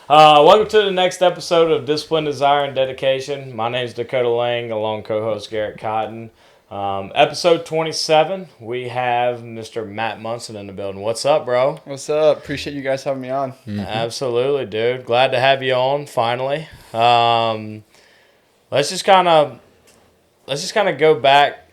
Welcome to the next episode of Discipline, Desire, and Dedication. My name is Dakota Lang, along co-host Garrett Cotton. Episode 27, we have Mr. Matt Monson in the building. What's up, bro? What's up? Appreciate you guys having me on. Mm-hmm. Absolutely, dude. Glad to have you on finally. Let's just kind of go back.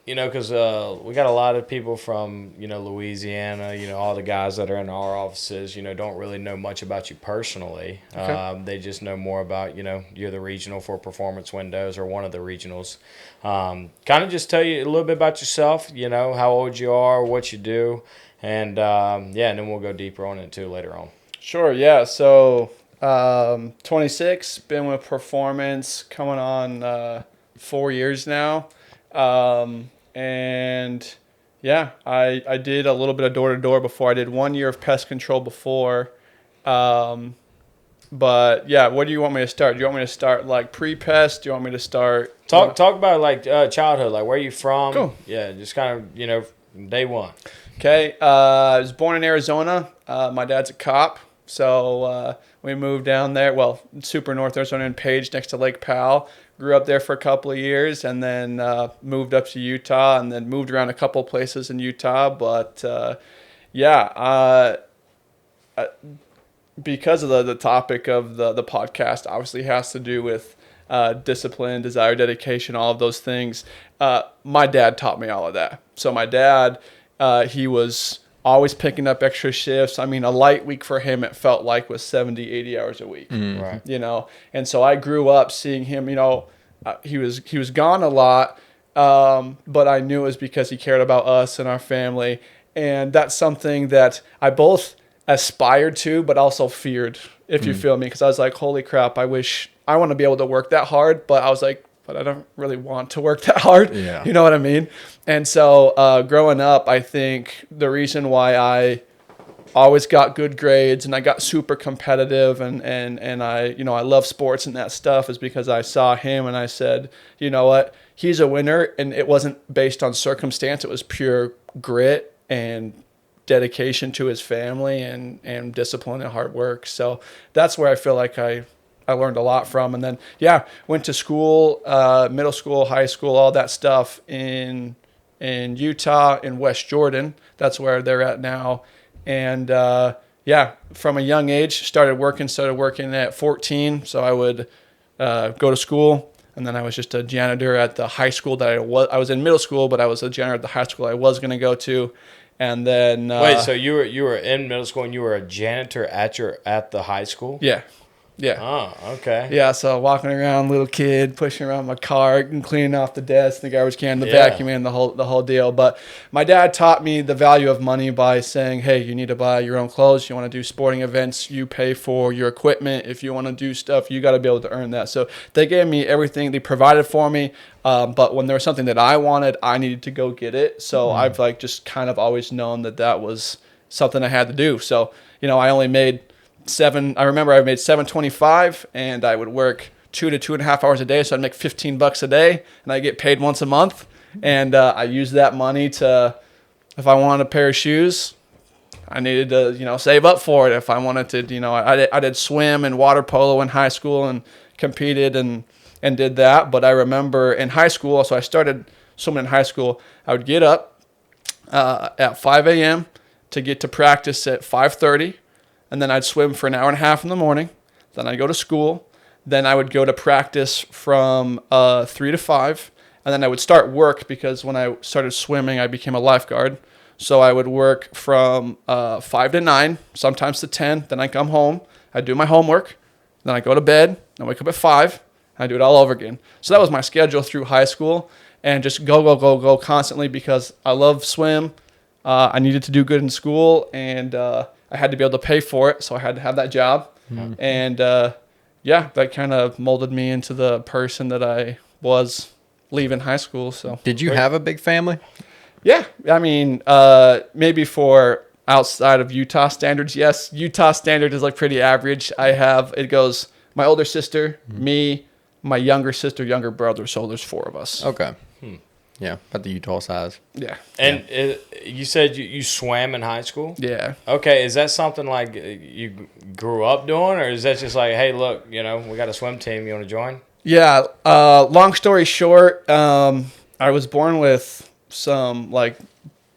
Because we got a lot of people from, Louisiana, all the guys that are in our offices, don't really know much about you personally. Okay. They just know more about, you're the regional for Performance Windows or one of the regionals. Kind of just tell you a little bit about yourself, how old you are, what you do, and and then we'll go deeper on it too later on. Sure, yeah. So 26, been with Performance coming on 4 years now. And yeah, I did a little bit of door-to-door before. I did 1 year of pest control before. But yeah, what do you want me to start? Do you want me to start like pre-pest? Do you want me to start? Talk about like childhood, like where you from? Cool. Yeah, just kind of, day one. Okay. I was born in Arizona. My dad's a cop. So we moved down there. Well, super north Arizona in Page next to Lake Powell. Grew up there for a couple of years and then moved up to Utah and then moved around a couple of places in Utah. But because of the topic of the podcast obviously has to do with discipline, desire, dedication, all of those things. My dad taught me all of that. So my dad, he was always picking up extra shifts. I mean, a light week for him, it felt like was 70, 80 hours a week, Right. And so I grew up seeing him, he was gone a lot, but I knew it was because he cared about us and our family. And that's something that I both aspired to, but also feared, if you feel me, because I was like, holy crap, I want to be able to work that hard, but I was like, but I don't really want to work that hard. Yeah. You know what I mean? And so growing up, I think the reason why I always got good grades and I got super competitive and I love sports and that stuff is because I saw him and I said, you know what, he's a winner. And it wasn't based on circumstance. It was pure grit and dedication to his family and discipline and hard work. So that's where I feel like I learned a lot from. And then, went to school, middle school, high school, all that stuff in Utah, in West Jordan. That's where they're at now. And, from a young age, started working at 14. So I would go to school. And then I was just a janitor at the high school that I was in middle school, but I was a janitor at the high school I was going to go to. And then... Wait, so you were in middle school and you were a janitor at the high school? Yeah. Yeah. Oh, okay. Yeah, so walking around, little kid, pushing around my cart and cleaning off the desk, the garbage can, the vacuum, and the whole deal. But my dad taught me the value of money by saying, hey, you need to buy your own clothes. You want to do sporting events, you pay for your equipment. If you want to do stuff, you got to be able to earn that. So they gave me everything. They provided for me. But when there was something that I wanted, I needed to go get it. So I've just kind of always known that was something I had to do. So, I only made... I remember I made $7.25 and I would work 2 to 2.5 hours a day. So I'd make $15 a day and I get paid once a month. And I used that money to, if I wanted a pair of shoes, I needed to, save up for it. If I wanted to, I did swim and water polo in high school and competed and did that. But I remember in high school, so I started swimming in high school, I would get up at 5 a.m. to get to practice at 5:30. And then I'd swim for an hour and a half in the morning. Then I'd go to school. Then I would go to practice from 3 to 5. And then I would start work because when I started swimming, I became a lifeguard. So I would work from 5 to 9, sometimes to 10. Then I'd come home. I'd do my homework. Then I'd go to bed. I wake up at 5. I'd do it all over again. So that was my schedule through high school. And just go constantly because I love swim. I needed to do good in school. And... I had to be able to pay for it, so I had to have that job. Mm-hmm. And, that kind of molded me into the person that I was leaving high school. So, did you have a big family? Yeah. I mean, maybe for outside of Utah standards, yes. Utah standard is like pretty average. It goes my older sister, me, my younger sister, younger brother, so there's 4 of us. Okay. Yeah, about the Utah size. Yeah. And you said you swam in high school? Yeah. Okay, is that something like you grew up doing, or is that just like, hey, look, we got a swim team, you want to join? Yeah. Long story short, I was born with some like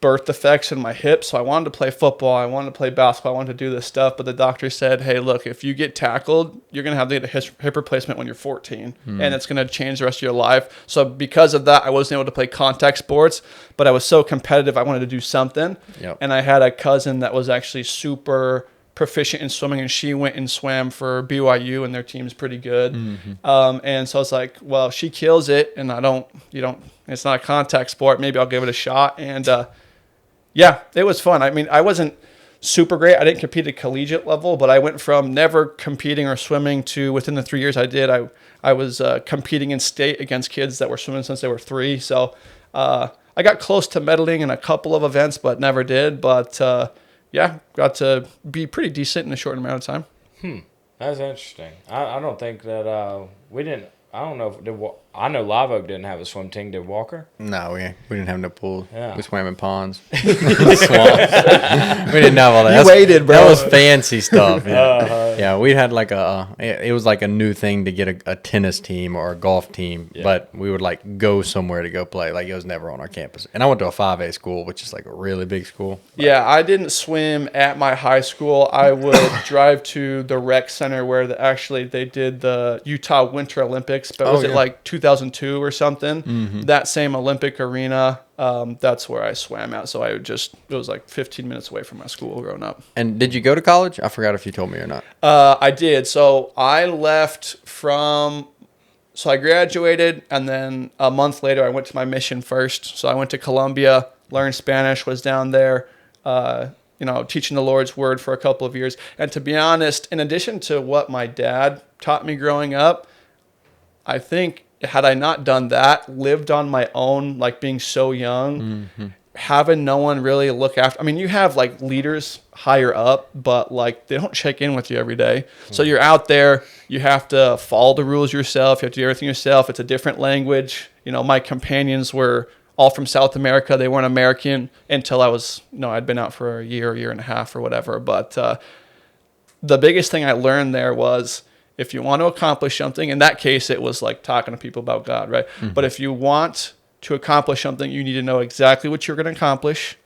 birth defects in my hips, so I wanted to play football, I wanted to play basketball, I wanted to do this stuff, but the doctor said, hey, look, if you get tackled, you're going to have to get a hip replacement when you're 14, and it's going to change the rest of your life. So because of that, I wasn't able to play contact sports, but I was so competitive, I wanted to do something. Yep. And I had a cousin that was actually super proficient in swimming, and she went and swam for BYU, and their team's pretty good. And so I was like, well, she kills it, and it's not a contact sport, maybe I'll give it a shot. And yeah, it was fun. I mean, I wasn't super great. I didn't compete at collegiate level, but I went from never competing or swimming to within the 3 years I did, I was competing in state against kids that were swimming since they were 3. So I got close to medaling in a couple of events, but never did. But yeah, got to be pretty decent in a short amount of time. That's interesting. I don't think that we didn't. I don't know if I know Live Oak didn't have a swim team. Did Walker? No, we didn't have no pool. Yeah. We swam in ponds, swamps. We didn't have all that. You waited, bro. That was fancy stuff. Yeah, yeah. We had like it was like a new thing to get a tennis team or a golf team, but we would like go somewhere to go play. Like it was never on our campus. And I went to a 5A school, which is like a really big school. Yeah, I didn't swim at my high school. I would drive to the rec center where they did the Utah Winter Olympics, but was it like 2002 or something? That same Olympic arena, that's where I swam at. So it was like 15 minutes away from my school growing up. And did you go to college? I forgot if you told me or not. I did. So I left so I graduated, and then a month later I went to my mission first. So I went to Colombia, learned Spanish, was down there, teaching the Lord's word for a couple of years. And to be honest, in addition to what my dad taught me growing up, I think had I not done that, lived on my own, like being so young, having no one really look after. I mean, you have like leaders higher up, but like they don't check in with you every day. So you're out there, you have to follow the rules yourself. You have to do everything yourself. It's a different language. My companions were all from South America. They weren't American until I'd been out for a year and a half or whatever. But the biggest thing I learned there was, if you want to accomplish something, in that case, it was like talking to people about God, right? But if you want to accomplish something, you need to know exactly what you're going to accomplish,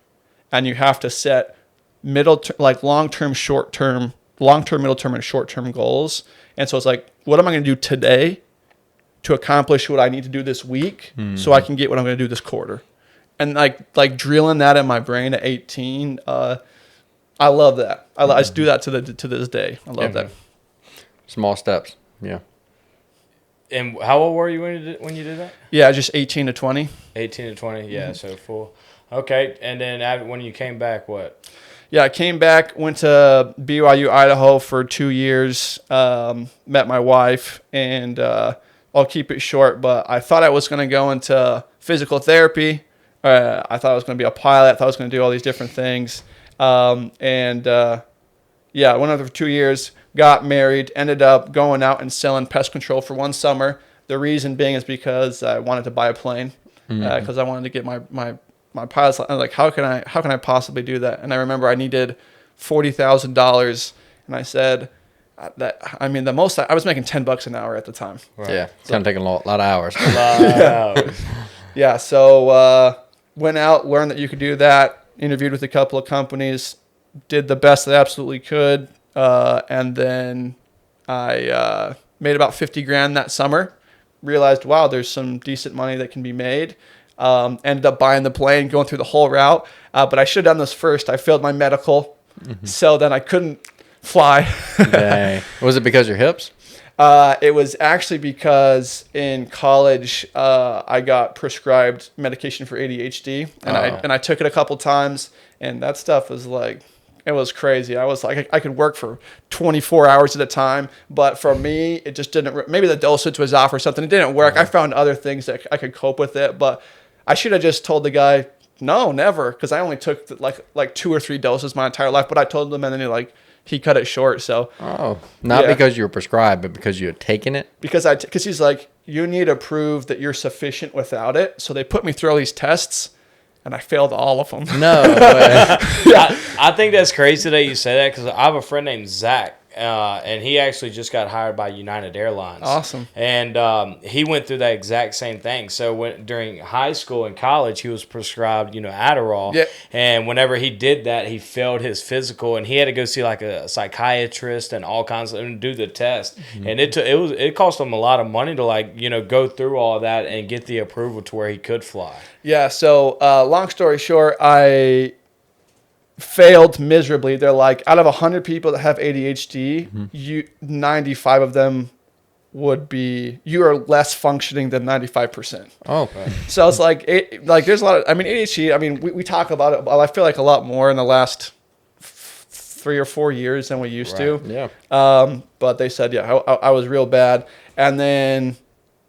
and you have to set long-term, short-term, middle term, and short-term goals. And so it's like, what am I going to do today to accomplish what I need to do this week so I can get what I'm going to do this quarter? And like drilling that in my brain at 18, I love that. I just do that to this day. I love that. Small steps. Yeah. And how old were you when you did that? Yeah, just 18 to 20. 18 to 20, yeah, so full. Okay, and then when you came back, what? Yeah, I came back, went to BYU, Idaho for 2 years, met my wife, and I'll keep it short, but I thought I was going to go into physical therapy. I thought I was going to be a pilot. I thought I was going to do all these different things. I went over for 2 years. Got married, ended up going out and selling pest control for one summer. The reason being is because I wanted to buy a plane, because I wanted to get my pilot's. I was like, how can I possibly do that? And I remember I needed $40,000, and I said the most I was making $10 an hour at the time. Right. Yeah, it's gonna take a lot of hours. Yeah. So went out, learned that you could do that. Interviewed with a couple of companies, did the best that I absolutely could. And then I made about $50,000 that summer. Realized, wow, there's some decent money that can be made. Ended up buying the plane, going through the whole route. But I should have done this first. I failed my medical, so then I couldn't fly. Dang. Was it because of your hips? It was actually because in college I got prescribed medication for ADHD, and I took it a couple times, and that stuff was like. It was crazy. I was like, I could work for 24 hours at a time, but for me, it just didn't. Maybe the dosage was off or something. It didn't work. I found other things that I could cope with it, but I should have just told the guy, no, never, because I only took like 2 or 3 doses my entire life. But I told him, and then he cut it short. So not because you were prescribed, but because you had taken it. Because he's like, you need to prove that you're sufficient without it. So they put me through all these tests, and I failed all of them. No way. I think that's crazy that you say that because I have a friend named Zach, and he actually just got hired by United Airlines. Awesome. And he went through that exact same thing. So during high school and college, he was prescribed, Adderall. Yeah. And whenever he did that, he failed his physical, and he had to go see like a psychiatrist and all kinds of and do the test. Mm-hmm. And it cost him a lot of money to go through all that and get the approval to where he could fly. Yeah. So long story short, I failed miserably. They're like, out of 100 people that have ADHD, 95 of them you are less functioning than 95%. Oh, okay. So it's like there's a lot of, ADHD, we talk about it, but I feel like a lot more in the last 3 or 4 years than we used to. Yeah. But they said, I was real bad. And then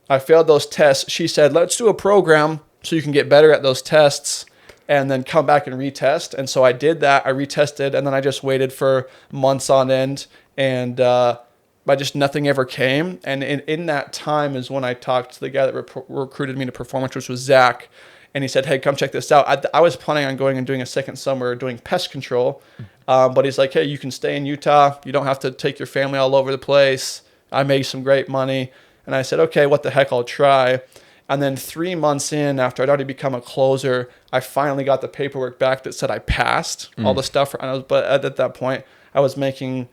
I failed those tests. She said, let's do a program so you can get better at those tests and then come back and retest. And so I did that. I retested, and then I just waited for months on end, and nothing ever came. And in that time is when I talked to the guy that recruited me to Performance, which was Zach. And he said, hey, come check this out. I was planning on going and doing a second summer doing pest control. But he's like, hey, you can stay in Utah. You don't have to take your family all over the place. I made some great money. And I said, okay, what the heck, I'll try. And then 3 months in, after I'd already become a closer, I finally got the paperwork back that said I passed all the stuff. But at that point, I was making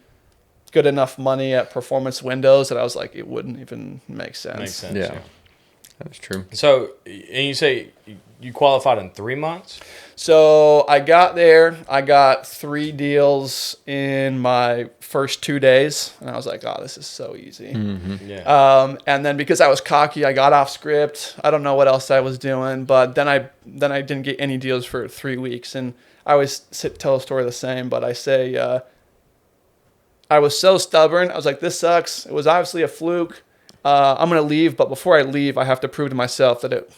good enough money at Performance Windows that I was like, it wouldn't even make sense. Makes sense. Yeah. That's true. So, and you say you qualified in 3 months? So I got there. I got 3 deals in my first 2 days, and I was like, "Oh, this is so easy." Mm-hmm. Yeah. And then because I was cocky, I got off script. I don't know what else I was doing, but then I didn't get any deals for 3 weeks, and I always tell a story the same, but I say I was so stubborn. I was like, "This sucks. It was obviously a fluke. I'm gonna leave, but before I leave, I have to prove to myself that it."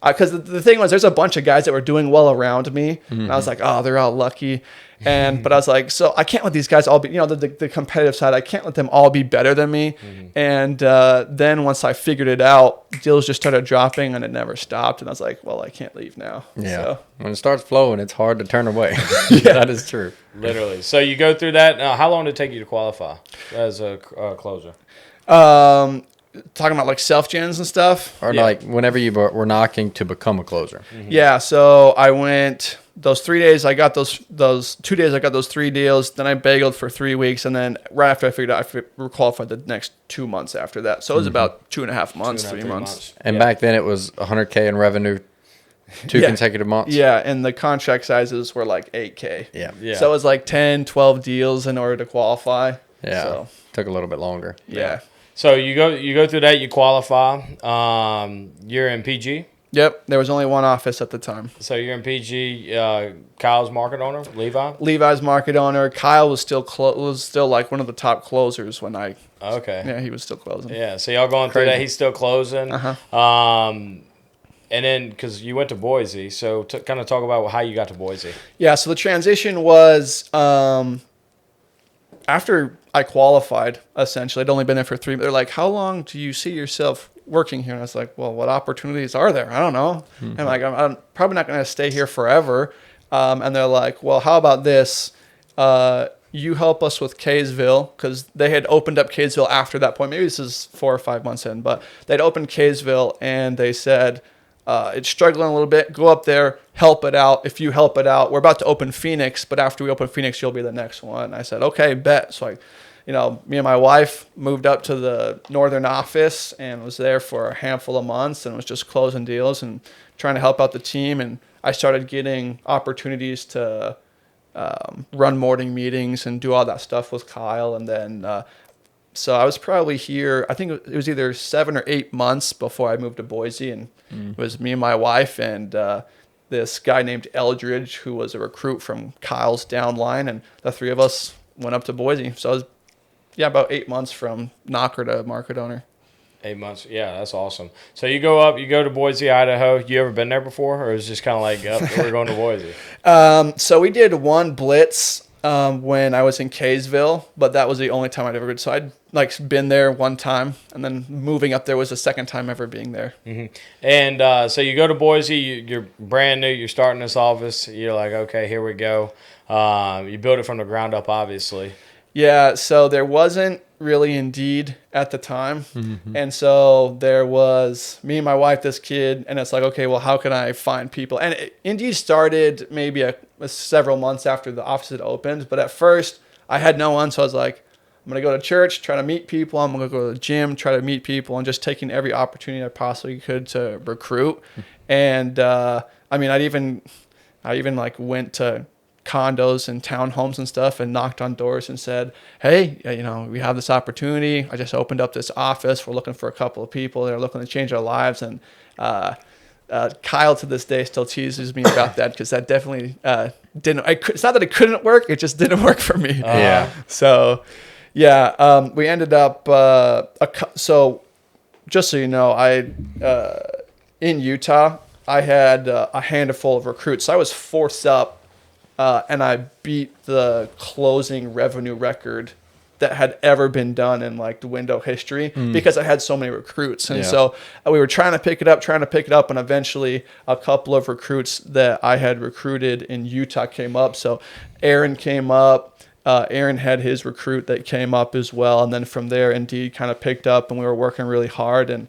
Because the thing was, there's a bunch of guys that were doing well around me, and I was like, oh, they're all lucky. But I was like, so I can't let these guys all be, the competitive side, I can't let them all be better than me. And then once I figured it out, deals just started dropping, and it never stopped. And I was like, well, I can't leave now. Yeah. So. When it starts flowing, it's hard to turn away. That is true. Literally. So you go through that. Now, how long did it take you to qualify as a closer? Talking about like self-gens and stuff? Or like whenever you were knocking to become a closer. Mm-hmm. Yeah, so I went those 3 days, I got those 2 days, I got those 3 deals. Then I bageled for 3 weeks. And then right after I figured out, I qualified the next 2 months after that. So it was about 2.5 months, 3 months. And back then it was $100K in revenue, two consecutive months. Yeah, and the contract sizes were like $8K. Yeah. So it was like 10, 12 deals in order to qualify. Yeah. So, took a little bit longer. Yeah. So you go through that, you qualify. You're in PG. Yep. There was only one office at the time. So you're in PG. Kyle's market owner, Levi. Levi's market owner. Kyle was still like one of the top closers when I. Okay. Yeah, he was still closing. Yeah. So y'all going through that? He's still closing. And then because you went to Boise, so kind of talk about how you got to Boise. Yeah. So the transition was after I qualified, essentially. I'd only been there for 3 months. They're like, how long do you see yourself working here? And I was like, well, what opportunities are there? I don't know. And like, I'm probably not going to stay here forever. And they're like, well, how about this? You help us with Kaysville, because they had opened up Kaysville after that point. Maybe this is 4 or 5 months in, but they'd opened Kaysville, and they said, it's struggling a little bit. Go up there, help it out. If you help it out, we're about to open Phoenix, but after we open Phoenix, you'll be the next one. I said, okay, bet. So me and my wife moved up to the northern office and was there for a handful of months and was just closing deals and trying to help out the team. And I started getting opportunities to run morning meetings and do all that stuff with Kyle. And then so I was probably here, I think it was either 7 or 8 months before I moved to Boise. And it was me and my wife and this guy named Eldridge, who was a recruit from Kyle's downline. And the 3 of us went up to Boise. So I was about 8 months from knocker to market owner. 8 months. Yeah, that's awesome. So you go to Boise, Idaho. You ever been there before? Or is it just kind of like, we're going to Boise? So we did one blitz when I was in Kaysville, but that was the only time I'd ever been. So I'd like been there one time, and then moving up there was the second time ever being there. Mm-hmm. And so you go to Boise, you're brand new, you're starting this office. You're like, okay, here we go. You build it from the ground up, obviously. Yeah, so there wasn't really Indeed at the time. And so there was me and my wife, this kid, and it's like, okay, well, how can I find people? And Indeed started maybe several months after the office had opened. But at first, I had no one, so I was like, I'm going to go to church, try to meet people. I'm going to go to the gym, try to meet people, and just taking every opportunity I possibly could to recruit. And, I mean, I even like went to condos and townhomes and stuff and knocked on doors and said, hey, we have this opportunity. I just opened up this office. We're looking for a couple of people that are looking to change our lives. And Kyle to this day still teases me about that because that definitely didn't. It's not that it couldn't work. It just didn't work for me. Yeah. So, we ended up. So, just so you know, in Utah, I had a handful of recruits. So I was forced up. And I beat the closing revenue record that had ever been done in like the window history because I had so many recruits. And so we were trying to pick it up. And eventually a couple of recruits that I had recruited in Utah came up. So Aaron came up. Aaron had his recruit that came up as well. And then from there, Indeed kind of picked up and we were working really hard. And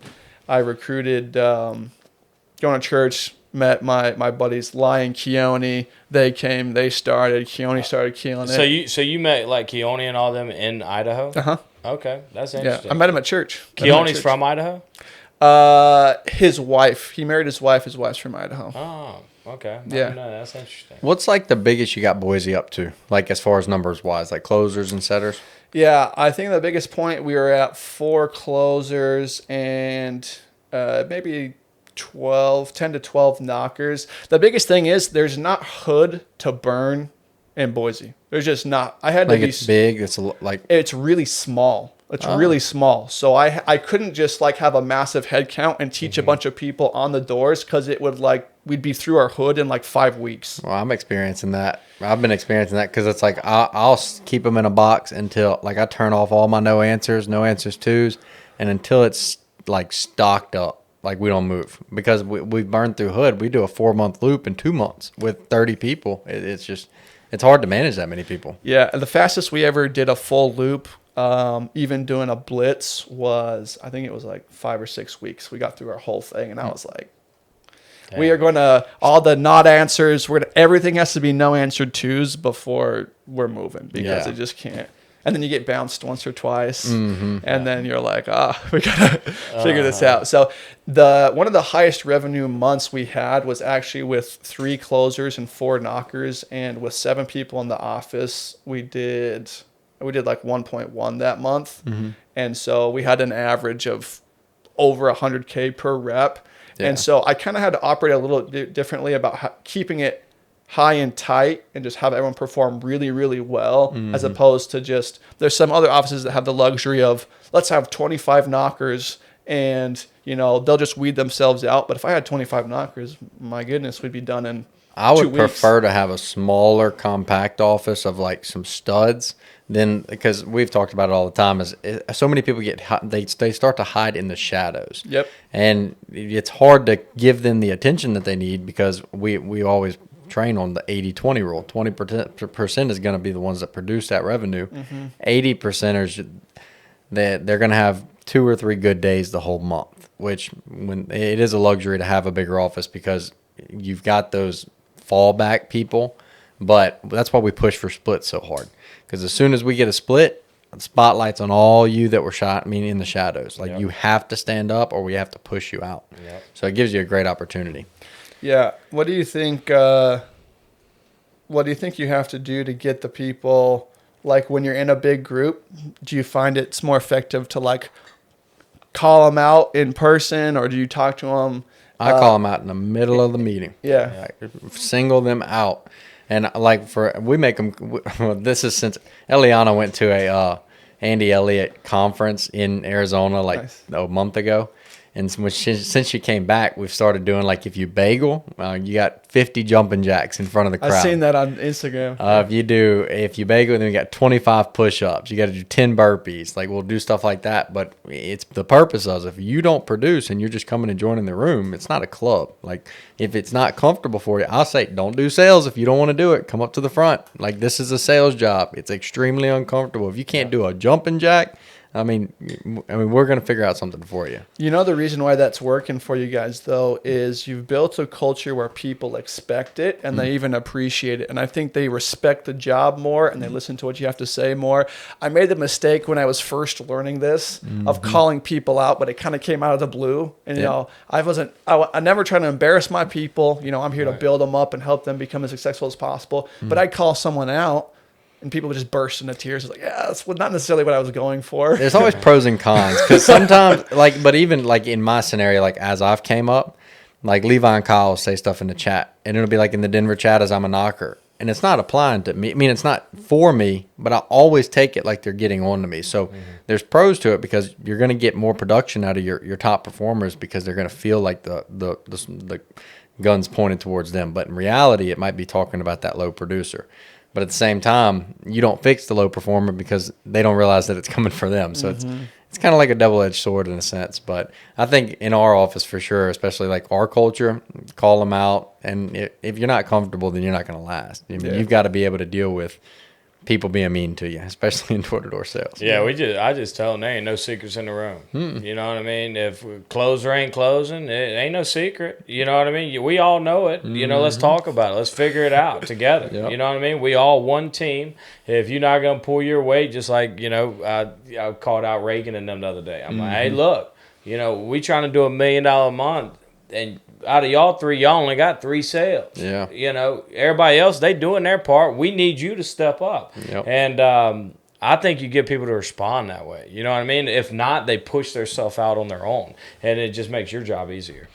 I recruited, going to church, met my buddies Lai and Keone. They came, they started. Keone started killing it. So you met like Keone and all them in Idaho? Uh-huh. Okay, that's interesting. Yeah, I met him at church. Keone's from Idaho? His wife. He married his wife. His wife's from Idaho. Oh, okay. Yeah. No, that's interesting. What's like the biggest you got Boise up to? Like as far as numbers wise, like closers and setters? Yeah, I think the biggest point we were at 4 closers and maybe 10 to 12 knockers. The biggest thing is there's not hood to burn in Boise. There's just not. I had like to be it's big. It's like it's really small. It's really small. So I couldn't just like have a massive head count and teach a bunch of people on the doors because it would like we'd be through our hood in like 5 weeks. Well, I'm experiencing that. I've been experiencing that because it's like I'll keep them in a box until like I turn off all my no answers twos, and until it's like stocked up. Like we don't move because we burned through hood. We do a 4-month loop in 2 months with 30 people. It's hard to manage that many people. Yeah, the fastest we ever did a full loop, even doing a blitz, was I think it was like 5 or 6 weeks. We got through our whole thing, and I was like, Damn. We are going to all the not answers. Everything has to be no answered twos before we're moving because it just can't. And then you get bounced once or twice, and then you're like, we gotta figure this out. So one of the highest revenue months we had was actually with 3 closers and 4 knockers, and with 7 people in the office, we did like 1.1 that month, and so we had an average of over 100K per rep, and so I kind of had to operate a little bit differently about keeping it high and tight and just have everyone perform really, really well, as opposed to just, there's some other offices that have the luxury of, let's have 25 knockers and, they'll just weed themselves out. But if I had 25 knockers, my goodness, we'd be done in 2 weeks. I would prefer to have a smaller, compact office of like some studs than, because we've talked about it all the time, is so many people they start to hide in the shadows. Yep. And it's hard to give them the attention that they need because we always train on the 80-20 rule. 20% is going to be the ones that produce that revenue. 80%ers, they're going to have 2 or 3 good days the whole month, which when it is a luxury to have a bigger office because you've got those fallback people. But that's why we push for splits so hard, because as soon as we get a split, the spotlight's on all you that were in the shadows. Like you have to stand up or we have to push you out. So it gives you a great opportunity. Yeah. What do you think you have to do to get the people, like when you're in a big group, do you find it's more effective to like call them out in person, or do you talk to them? I call them out in the middle of the meeting. Yeah. Single them out. And like we make them, this is since Eliana went to a Andy Elliott conference in Arizona a month ago. And since she came back, we've started doing like if you bagel, you got 50 jumping jacks in front of the crowd. I've seen that on Instagram. If you bagel, then we got 25 push-ups. You got to do 10 burpees. Like we'll do stuff like that. But it's the purpose of if you don't produce and you're just coming and joining the room, it's not a club. Like if it's not comfortable for you, I'll say don't do sales if you don't want to do it. Come up to the front. Like this is a sales job. It's extremely uncomfortable. If you can't do a jumping jack, I mean, we're going to figure out something for you. You know, the reason why that's working for you guys, though, is you've built a culture where people expect it and they even appreciate it. And I think they respect the job more and they listen to what you have to say more. I made the mistake when I was first learning this of calling people out, but it kind of came out of the blue. And, you know, I never try to embarrass my people. You know, I'm here to build them up and help them become as successful as possible. But I'd call someone out. And people would just burst into tears. It's like, yeah, that's not necessarily what I was going for. There's always pros and cons. Because sometimes, but even like in my scenario, like as I've came up, like Levi and Kyle will say stuff in the chat. And it'll be like in the Denver chat as I'm a knocker. And it's not applying to me. I mean, it's not for me, but I always take it like they're getting on to me. So there's pros to it because you're going to get more production out of your top performers because they're going to feel like the guns pointed towards them. But in reality, it might be talking about that low producer. But at the same time, you don't fix the low performer because they don't realize that it's coming for them. So it's kind of like a double-edged sword in a sense. But I think in our office for sure, especially like our culture, call them out. And if you're not comfortable, then you're not going to last. I mean, you've got to be able to deal with people being mean to you, especially in door-to-door sales. Yeah, I just tell them there ain't no secrets in the room. You know what I mean? If closer ain't closing, it ain't no secret. You know what I mean? We all know it. You know, let's talk about it. Let's figure it out together. You know what I mean? We all one team. If you're not going to pull your weight, just like, you know, I called out Reagan and them the other day. I'm like, hey, look, you know, we trying to do $1 million a month, and out of y'all three, y'all only got 3 sales. Yeah. You know, everybody else, they doing their part. We need you to step up. Yep. And I think you get people to respond that way. You know what I mean? If not, they push themselves out on their own, and it just makes your job easier.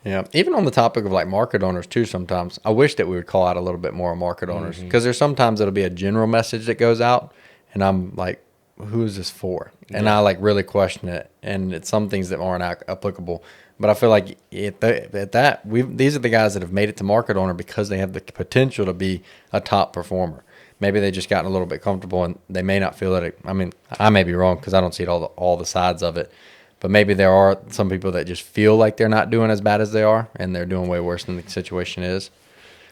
Yeah. Even on the topic of like market owners too, sometimes I wish that we would call out a little bit more on market owners because there's sometimes it'll be a general message that goes out, and I'm like, who is this for? And I like really question it, and it's some things that aren't applicable. But I feel like these are the guys that have made it to market owner because they have the potential to be a top performer. Maybe they just gotten a little bit comfortable and they may not feel that. I mean, I may be wrong because I don't see all the sides of it. But maybe there are some people that just feel like they're not doing as bad as they are and they're doing way worse than the situation is.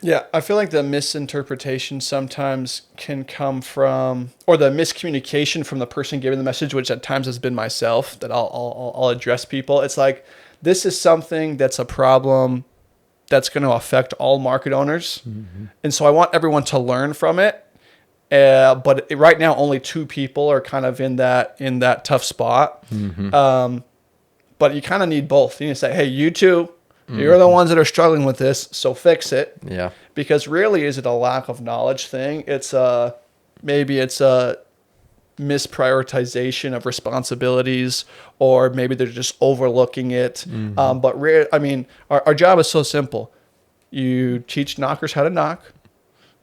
Yeah, I feel like the misinterpretation sometimes can come from, or the miscommunication from the person giving the message, which at times has been myself, that I'll address people. It's like, this is something that's a problem that's going to affect all market owners. And so I want everyone to learn from it. But right now, only 2 people are kind of in that tough spot. But you kind of need both. You need to say, hey, you two, you're the ones that are struggling with this, so fix it. Yeah. Because really, is it a lack of knowledge thing? Maybe it's a misprioritization of responsibilities, or maybe they're just overlooking it. But I mean, our job is so simple. You teach knockers how to knock.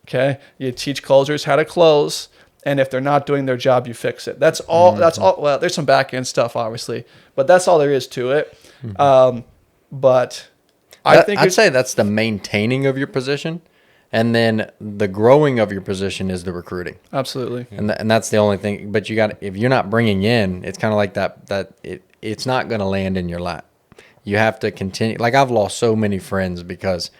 Okay. You teach closers how to close. And if they're not doing their job, you fix it. That's all. That's all. Well, there's some back end stuff, obviously, but that's all there is to it. But I'd say that's the maintaining of your position. And then the growing of your position is the recruiting. Absolutely. And that's the only thing. But if you're not bringing in, it's kind of like it's not going to land in your lap. You have to continue. Like I've lost so many friends because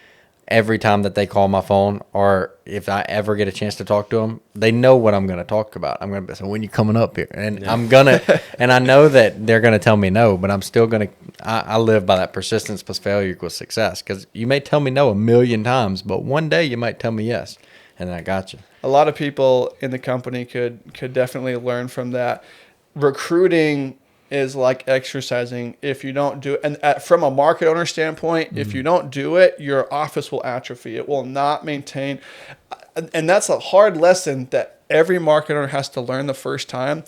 every time that they call my phone, or if I ever get a chance to talk to them, they know what I'm going to talk about. I'm going to say, when you coming up here? And I'm going to, and I know that they're going to tell me no, but I'm still going to, I live by that persistence plus failure equals success. Because you may tell me no 1,000,000 times, but one day you might tell me yes. And then I got you. A lot of people in the company could definitely learn from that. Recruiting is like exercising. If you don't do it, and from a market owner standpoint, if you don't do it, your office will atrophy. It will not maintain. And that's a hard lesson that every market owner has to learn the first time.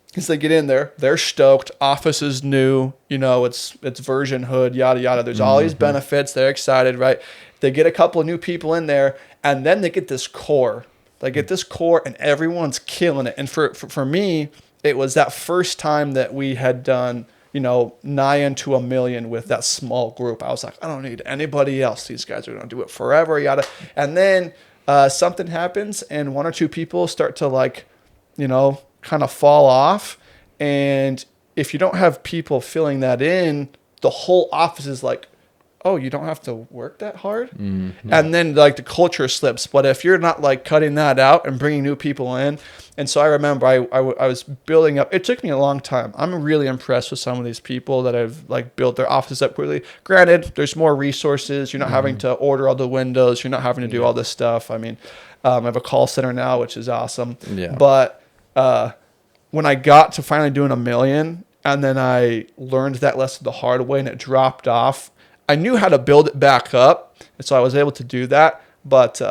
Because they get in there, they're stoked, office is new, it's version hood, yada, yada. There's all these benefits. They're excited, right? They get a couple of new people in there, and then they get this core. They get this core, and everyone's killing it. And for me, it was that first time that we had done, nigh into $1 million with that small group. I was like, I don't need anybody else. These guys are going to do it forever, yada. And then something happens and one or two people start to like, kind of fall off. And if you don't have people filling that in, the whole office is like, oh, you don't have to work that hard. Mm-hmm. And then like the culture slips. But if you're not like cutting that out and bringing new people in. And so I remember I was building up. It took me a long time. I'm really impressed with some of these people that have like built their offices up quickly. Granted, there's more resources. You're not having to order all the windows. You're not having to do all this stuff. I mean, I have a call center now, which is awesome. Yeah. But when I got to finally doing $1 million, and then I learned that lesson the hard way and it dropped off, I knew how to build it back up, and so I was able to do that. But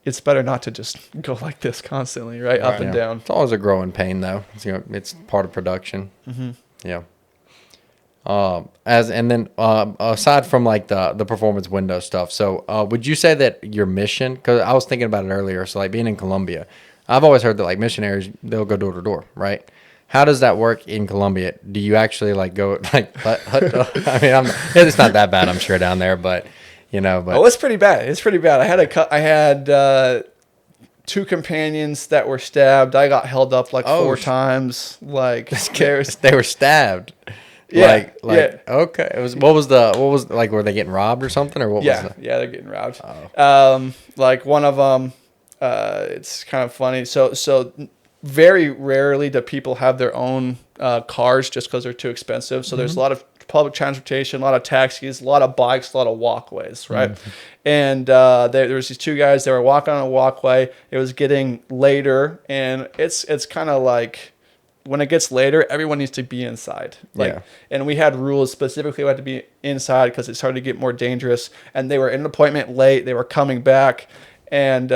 it's better not to just go like this constantly, right? Up and down. It's always a growing pain, though. It's part of production. Mm-hmm. Yeah. Aside from like the performance window stuff, so would you say that your mission? Because I was thinking about it earlier. So like being in Colombia, I've always heard that like missionaries, they'll go door to door, right? How does that work in Colombia? Do you actually like go like? I mean, it's not that bad, I'm sure, down there, but oh, it's pretty bad. It's pretty bad. I had 2 companions that were stabbed. I got held up like 4 times. Like they were stabbed. Yeah, okay. What was like? Were they getting robbed or something, or what? Yeah, was they're getting robbed. Oh. Like one of them, it's kind of funny. So very rarely do people have their own cars just because they're too expensive. So there's a lot of public transportation, a lot of taxis, a lot of bikes, a lot of walkways, right? Mm-hmm. And there was these 2 guys. They were walking on a walkway. It was getting later, and it's kind of like when it gets later, everyone needs to be inside. And we had rules specifically we had to be inside because it started to get more dangerous. And they were in an appointment late. They were coming back, and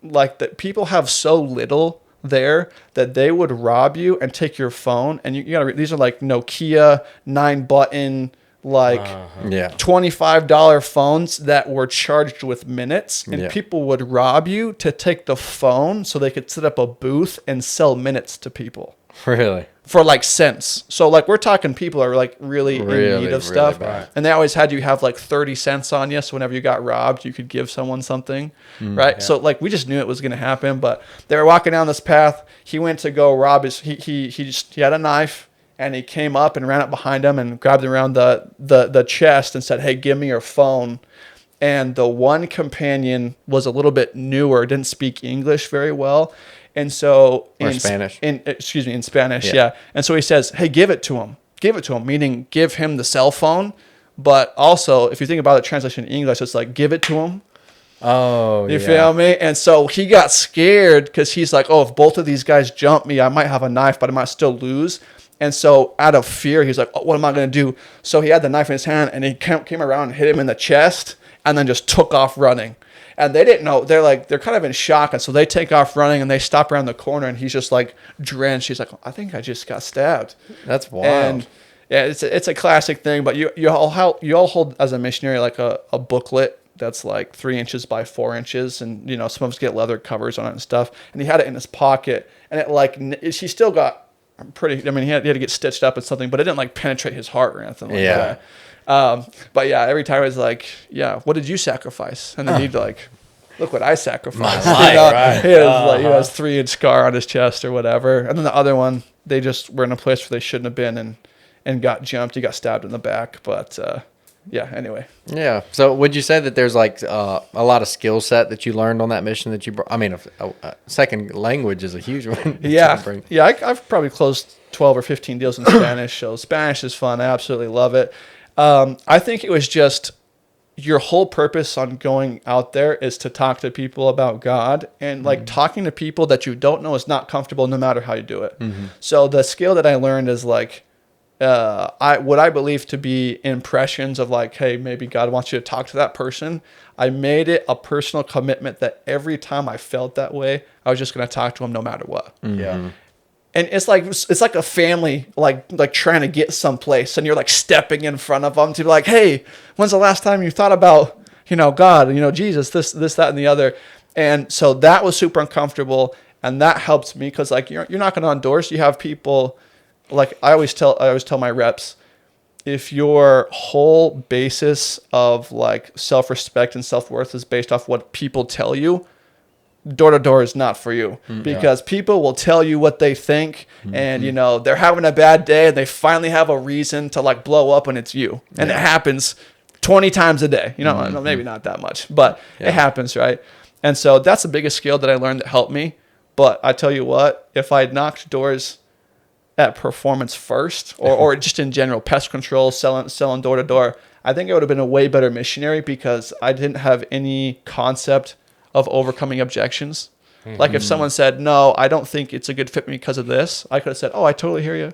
like that people have so little there that they would rob you and take your phone, and you gotta these are like Nokia 9-button like $25 phones that were charged with minutes, and people would rob you to take the phone so they could set up a booth and sell minutes to people. Really? For like cents. So like we're talking people are like really in need of stuff. Right. And they always had you have like 30 cents on you. So whenever you got robbed, you could give someone something. Right. Yeah. So like we just knew it was going to happen, but they were walking down this path. He went to go rob he had a knife, and he came up and ran up behind him and grabbed him around the chest and said, "Hey, give me your phone." And the one companion was a little bit newer, didn't speak English very well. And so in Spanish. In Spanish, yeah. And so he says, "Hey, give it to him." Give it to him, meaning give him the cell phone. But also, if you think about the translation in English, it's like give it to him. Oh, you feel me? And so he got scared because he's like, "Oh, if both of these guys jump me, I might have a knife, but I might still lose." And so out of fear, he's like, "Oh, what am I going to do?" So he had the knife in his hand, and he came around and hit him in the chest, and then just took off running. And they didn't know. They're kind of in shock. And so they take off running, and they stop around the corner, and he's just like drenched. He's like, "I think I just got stabbed." That's wild. And yeah, it's a classic thing. But you all hold as a missionary like a booklet that's like 3 inches by 4 inches, and some of us get leather covers on it and stuff. And he had it in his pocket, and it like he still got pretty. I mean, he had to get stitched up and something, but it didn't like penetrate his heart or anything like that. But yeah, every time I was like, "Yeah, what did you sacrifice?" And then he'd like, "Look what I sacrificed." Right. He has like, a 3-inch scar on his chest or whatever. And then the other one, they just were in a place where they shouldn't have been and got jumped. He got stabbed in the back. But yeah, anyway. Yeah. So would you say that there's like a lot of skill set that you learned on that mission that you brought? I mean, a second language is a huge one. Yeah. I've probably closed 12 or 15 deals in Spanish. So Spanish is fun. I absolutely love it. I think it was just your whole purpose on going out there is to talk to people about God, and like talking to people that you don't know is not comfortable no matter how you do it. Mm-hmm. So the skill that I learned is like, I believe to be impressions of like, hey, maybe God wants you to talk to that person. I made it a personal commitment that every time I felt that way, I was just going to talk to him no matter what. Mm-hmm. Yeah. And it's like a family, like trying to get someplace, and you're like stepping in front of them to be like, "Hey, when's the last time you thought about, God, Jesus, this, that, and the other?" And so that was super uncomfortable, and that helped me because like you're knocking on doors. You have people like I always tell my reps, if your whole basis of like self-respect and self-worth is based off what people tell you, door to door is not for you, because people will tell you what they think, and you know, they're having a bad day and they finally have a reason to like blow up, and it's you. And it happens 20 times a day, you know, maybe not that much, but it happens, right? And so that's the biggest skill that I learned that helped me. But I tell you what, if I had knocked doors at performance first, or just in general, pest control, selling door to door, I think I would have been a way better missionary, because I didn't have any concept of overcoming objections. Like if someone said, no, I don't think it's a good fit for me because of this, I could have said, oh, I totally hear you.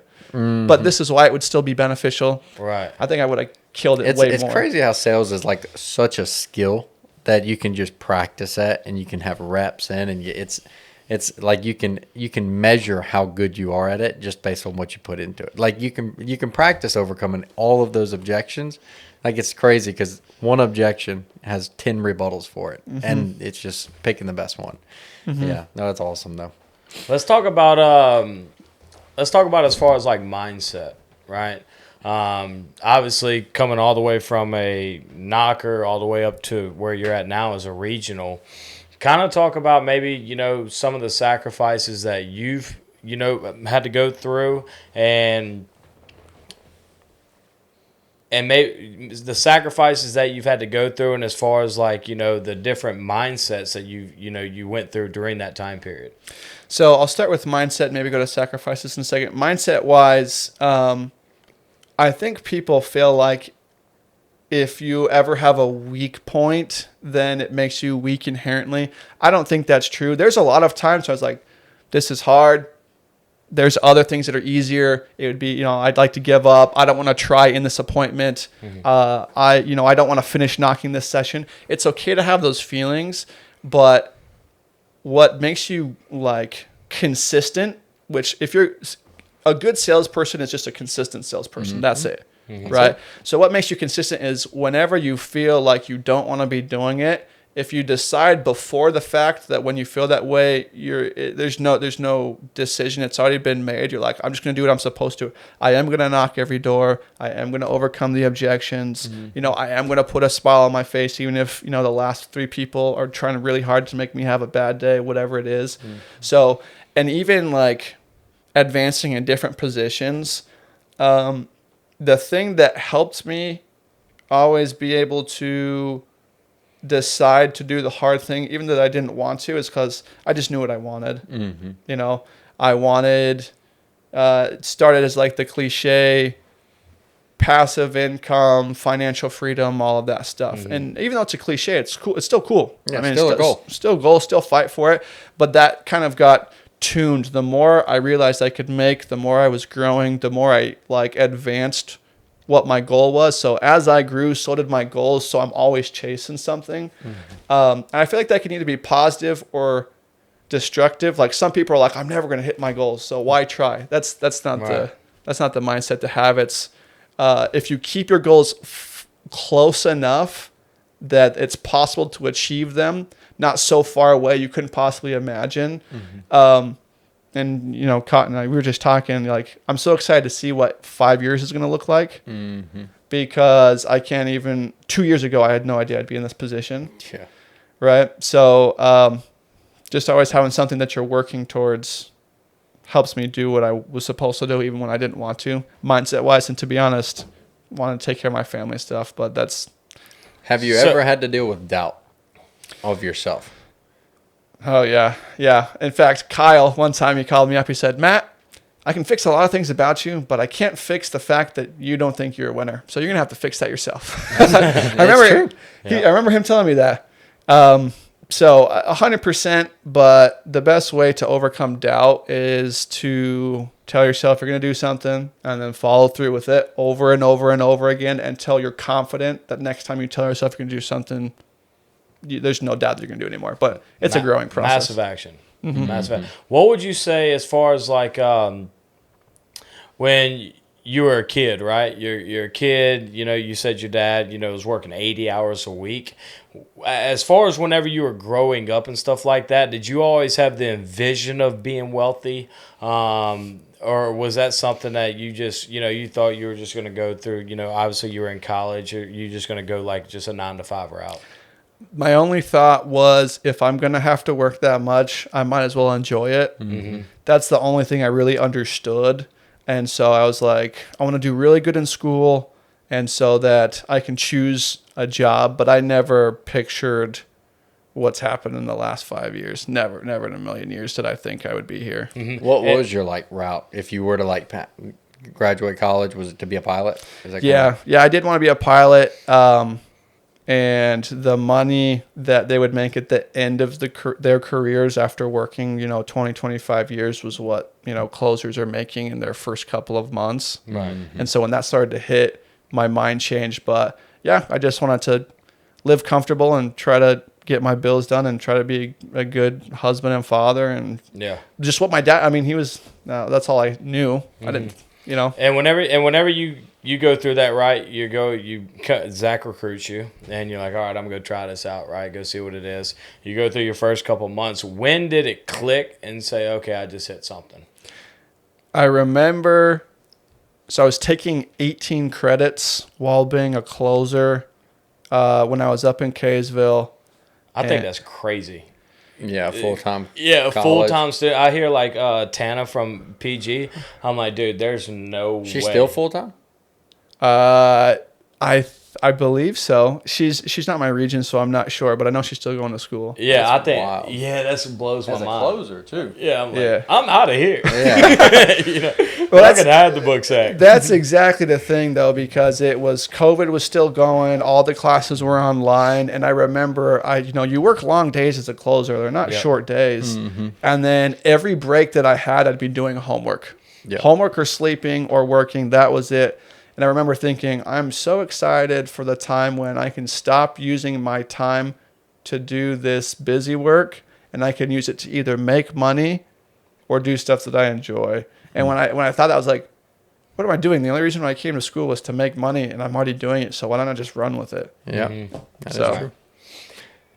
But this is why it would still be beneficial. Right. I think I would have killed it way more. It's crazy how sales is like such a skill that you can just practice at, and you can have reps in, and it's like you can measure how good you are at it just based on what you put into it. Like you can practice overcoming all of those objections. Like it's crazy because one objection has 10 rebuttals for it, and it's just picking the best one. Yeah, no, that's awesome though. Let's talk about as far as like mindset, right? Obviously coming all the way from a knocker all the way up to where you're at now as a regional. Kind of talk about maybe, you know, some of the sacrifices that you've, you know, had to go through, and maybe the sacrifices that you've had to go through, and as far as like, you know, the different mindsets that you went through during that time period. So I'll start with mindset, maybe go to sacrifices in a second. Mindset wise, I think people feel like if you ever have a weak point, then it makes you weak inherently. I don't think that's true. There's a lot of times where I was like, this is hard. There's other things that are easier. It would be, you know, I'd like to give up. I don't want to try in this appointment. I don't want to finish knocking this session. It's okay to have those feelings, but what makes you like consistent, which if you're a good salesperson is just a consistent salesperson. That's it. Right. So what makes you consistent is whenever you feel like you don't want to be doing it, if you decide before the fact that when you feel that way, there's no decision. It's already been made. You're like, I'm just going to do what I'm supposed to. I am going to knock every door. I am going to overcome the objections. You know, I am going to put a smile on my face, even if, you know, the last 3 people are trying really hard to make me have a bad day, whatever it is. So, and even like advancing in different positions, the thing that helped me always be able to decide to do the hard thing, even though I didn't want to, is because I just knew what I wanted. You know, I wanted, it started as like the cliche passive income, financial freedom, all of that stuff. And even though it's a cliche, it's cool. It's still cool. Yeah, I mean, still a goal. Still a goal, still fight for it. But that kind of got tuned. The more I realized I could make, the more I was growing, the more I like advanced what my goal was. So as I grew, so did my goals. So I'm always chasing something. And I feel like that can either be positive or destructive. Like some people are like, I'm never going to hit my goals, so why try? That's not the mindset to have. It's if you keep your goals close enough that it's possible to achieve them, not so far away you couldn't possibly imagine. And, you know, Cotton and I, we were just talking, like, I'm so excited to see what 5 years is going to look like. Because I can't even, 2 years ago, I had no idea I'd be in this position. Yeah. Right? So just always having something that you're working towards helps me do what I was supposed to do, even when I didn't want to, mindset-wise. And to be honest, want to take care of my family stuff, but that's... Have you ever had to deal with doubt of yourself? Oh, yeah. Yeah. In fact, Kyle, one time he called me up. He said, Matt, I can fix a lot of things about you, but I can't fix the fact that you don't think you're a winner. So you're going to have to fix that yourself. I remember him telling me that. So 100%, but the best way to overcome doubt is to tell yourself you're going to do something and then follow through with it over and over and over again until you're confident that next time you tell yourself you're going to do something, there's no doubt that you're going to do it anymore. But it's a growing process. Massive action. Massive action. What would you say as far as like when you were a kid, right? You're a kid, you know, you said your dad, you know, was working 80 hours a week. As far as whenever you were growing up and stuff like that, did you always have the vision of being wealthy? or was that something that you just, you thought you were just going to go through, obviously you were in college, or you just going to go like just a 9 to 5 route? My only thought was, if I'm going to have to work that much, I might as well enjoy it. Mm-hmm. That's the only thing I really understood. And so I was like, I want to do really good in school, and so that I can choose a job. But I never pictured what's happened in the last 5 years. Never in a million years did I think I would be here. Mm-hmm. What was your route if you were to graduate college? Was it to be a pilot? Yeah, I did want to be a pilot. And the money that they would make at the end of their careers after working, 20, 25 years was what, closers are making in their first couple of months. Right. Mm-hmm. And so when that started to hit, my mind changed. But yeah, I just wanted to live comfortable and try to get my bills done and try to be a good husband and father. And just what my dad, he was, that's all I knew. Mm-hmm. I didn't, And whenever you go through that, right, Zach recruits you, and you're like, all right, I'm going to try this out, right, go see what it is. You go through your first couple months. When did it click and say, okay, I just hit something? I remember, so I was taking 18 credits while being a closer when I was up in Kaysville. I think that's crazy. Yeah, full-time. Yeah, full-time student. I hear like Tana from PG. I'm like, dude, there's no way. She's still full-time? I believe so. She's not my region, so I'm not sure, but I know she's still going to school. Yeah, That's I think. wild. Yeah, that blows my As a mind. closer too. Yeah, I'm like, Yeah. I'm out of here. Yeah. Well, I could have the book sack. That's exactly the thing, though, because COVID was still going. All the classes were online, and I remember, you work long days as a closer. They're not short days. Mm-hmm. And then every break that I had, I'd be doing homework. Yep. Homework or sleeping or working, that was it. And I remember thinking, I'm so excited for the time when I can stop using my time to do this busy work, and I can use it to either make money or do stuff that I enjoy. And when I thought that, I was like, what am I doing? The only reason why I came to school was to make money, and I'm already doing it. So why don't I just run with it? Yeah, That is true.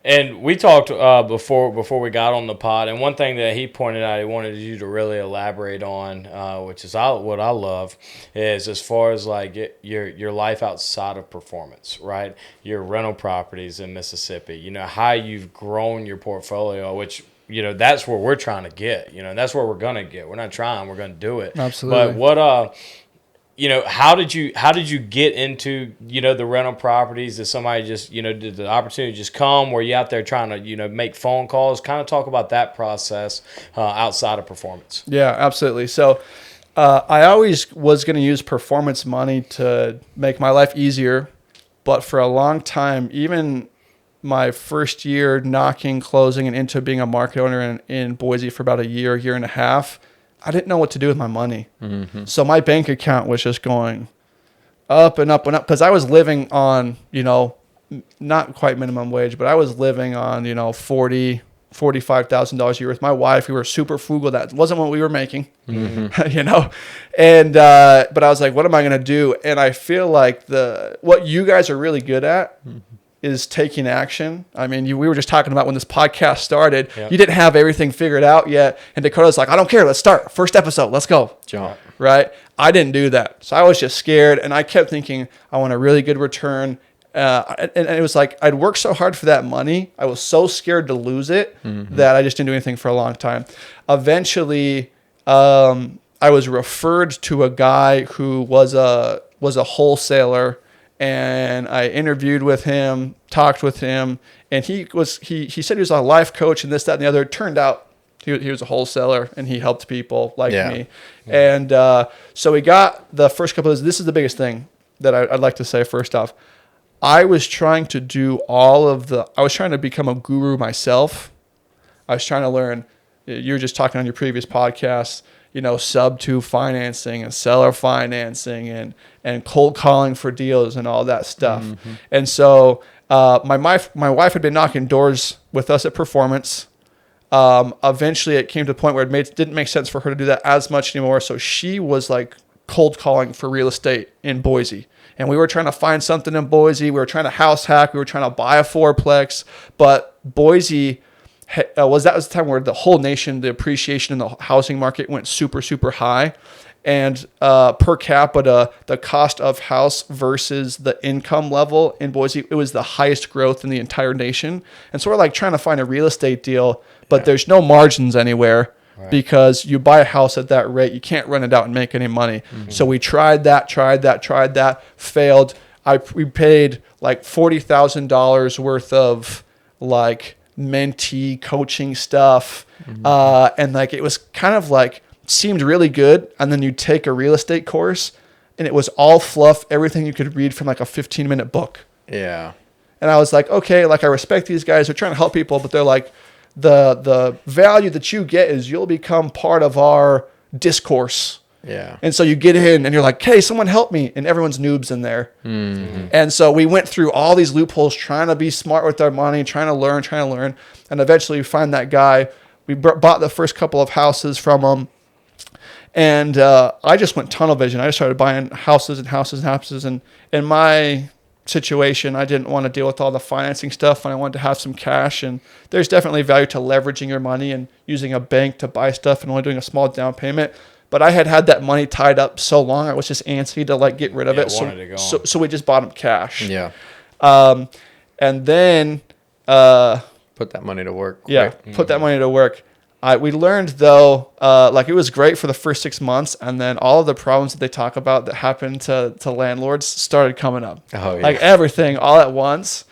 And we talked before we got on the pod, and one thing that he pointed out he wanted you to really elaborate on, which is what I love, is as far as like your life outside of performance, right? Your rental properties in Mississippi, how you've grown your portfolio, which that's where we're trying to get, that's where we're gonna get. We're not trying, we're gonna do it. Absolutely. But what how did you get into, the rental properties? Did somebody just, did the opportunity just come? Were you out there trying to, make phone calls? Kind of talk about that process outside of performance. Yeah, absolutely. So I always was going to use performance money to make my life easier. But for a long time, even my first year knocking, closing, and into being a market owner in Boise for about a year and a half, I didn't know what to do with my money. Mm-hmm. So my bank account was just going up and up and up because I was living on, not quite minimum wage, but I was living on, $45,000 a year with my wife. We were super frugal. That wasn't what we were making, mm-hmm. And, but I was like, what am I going to do? And I feel like what you guys are really good at is taking action. I mean, we were just talking about when this podcast started, you didn't have everything figured out yet. And Dakota's like, I don't care. Let's start. First episode. Let's go. Jump. Right. I didn't do that. So I was just scared. And I kept thinking, I want a really good return. And it was like, I'd worked so hard for that money. I was so scared to lose it that I just didn't do anything for a long time. Eventually, I was referred to a guy who was a wholesaler, and I interviewed with him, talked with him, and he said he was a life coach and this, that, and the other. It turned out he was a wholesaler, and he helped people like me. Yeah. And so we got the first couple of this is the biggest thing that I'd like to say first off. I was trying to I was trying to become a guru myself. I was trying to learn, you were just talking on your previous podcast, sub-2 financing and seller financing and cold calling for deals and all that stuff. Mm-hmm. And so my wife had been knocking doors with us at Performance. Eventually it came to the point where it didn't make sense for her to do that as much anymore. So she was like cold calling for real estate in Boise. And we were trying to find something in Boise. We were trying to house hack. We were trying to buy a fourplex. But Boise was the time where the whole nation, the appreciation in the housing market went super, super high. And per capita, the cost of house versus the income level in Boise, it was the highest growth in the entire nation. And so we're like trying to find a real estate deal, but there's no margins anywhere because you buy a house at that rate, you can't rent it out and make any money. So we tried that, failed. We paid like $40,000 worth of like mentee coaching stuff. And like it was kind of like, seemed really good, and then you take a real estate course and it was all fluff, everything you could read from like a 15-minute book. Yeah. And I was like, okay, like I respect these guys, they're trying to help people, but they're like, the value that you get is you'll become part of our discourse. Yeah. And so you get in and you're like, hey, someone help me, and everyone's noobs in there. And so we went through all these loopholes trying to be smart with our money, trying to learn, and eventually we find that guy. We bought the first couple of houses from him. And I just went tunnel vision. I just started buying houses. And in my situation, I didn't want to deal with all the financing stuff, and I wanted to have some cash. And there's definitely value to leveraging your money and using a bank to buy stuff and only doing a small down payment. But I had that money tied up so long, I was just antsy to like get rid of it. So we just bought them cash. Yeah. And then put that money to work. Yeah, put that money to work. We learned though, like it was great for the first 6 months, and then all of the problems that they talk about that happened to landlords started coming up. Oh, yeah. Like everything all at once.